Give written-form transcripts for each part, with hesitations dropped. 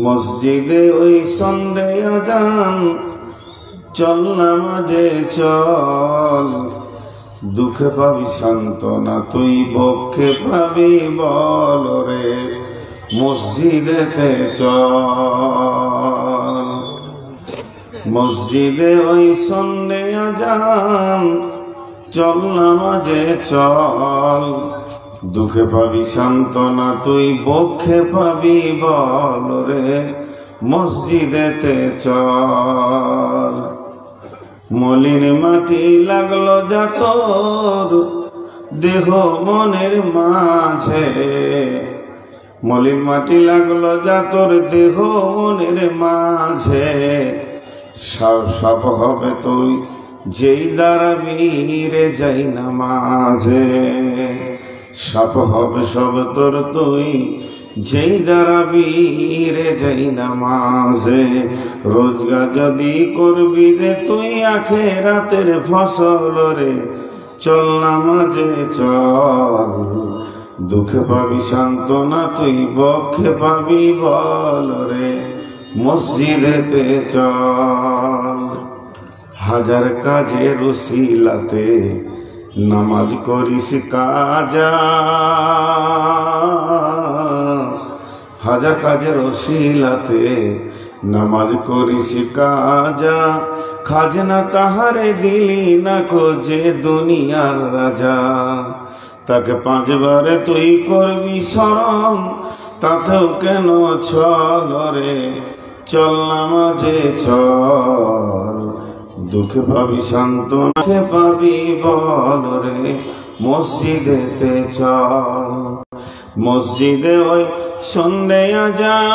মসজিদে ওই সন্ধ্যে আজান, চল নামাজে চল, দুঃখে পাবি সান্ত্বনা তুই বক্ষে পাবি বল রে, মসজিদেতে চল। মসজিদে ওই সন্ধ্যে আজান, চল নামাজে চল, দুঃখে পাবি সান্ত্বনা তুই বক্ষে পাবি বল রে, মসজিদেতে চল। মলিন মাটি লাগলো যা তোর দেহ মনের মাঝে, মলিন মাটি লাগলো যা তোর দেহ মনের মাঝে, সব সব হবে তুই যেই দাঁড়াবি রে যাই নামাজে, সব হবে সব তোর তুই যেই দাঁড়াবি রে যাই নামাজে। রোজগার যদি করবি রে তুই আখিরাতের ফসল রে, চল নামাজে চল, দুঃখে পাবি সান্ত্বনা তুই বক্ষে পাবি বল রে, মসজিদেতে চল। হাজার কাজের উসিলাতে নামাজ করিস কাজা, হাজার কাজের উসিলাতে নামাজ করিস কাজা, খাজনা তাহারে দিলি না কো যে দুনিয়ার রাজা, তাকে পাঁচবারে তুই করবি শরণ, তাতেও কেন ছল রে, চল নামাজে চল, দুঃখে পাবি সান্ত্বনা পাবি বল রে, মসজিদেতে চল। মসজিদে ওই সন্ধ্যে আজান,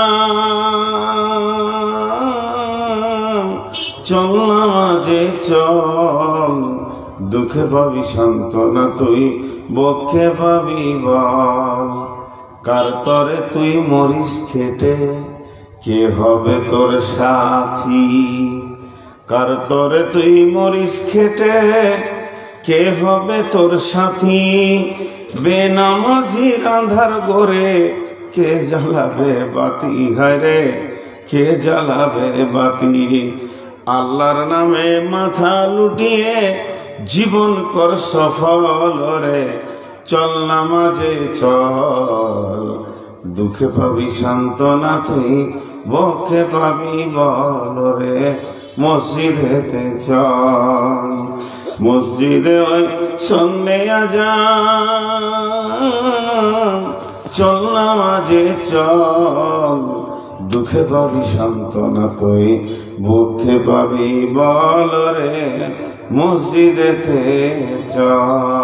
চল নামাজে চল, দুঃখে পাবি সান্ত্বনা তুই বক্ষে পাবি বল। কার তরে তুই মরিস খেটে, কে হবে তোর সাথী, কার তরে তুই মরিস খেটে, কে হবে তোর সাথী, বেনামাজির আঁধার গড়ে কে জ্বালাবে বাতি, হায়রে কে জ্বালাবে বাতি। আল্লাহর নামে মাথা লুটিয়ে জীবন কর সফল রে, চল নামাজে চল, দুঃখে পাবি সান্ত্বনা তুই বক্ষে পাবি বল রে, মসজিদেতে চল। মসজিদে ওই সন্ধ্যে আজান, চল নামাজে চল, দুঃখে পাবি সান্ত্বনা তুই বক্ষে পাবি বল রে, মসজিদেতে চল।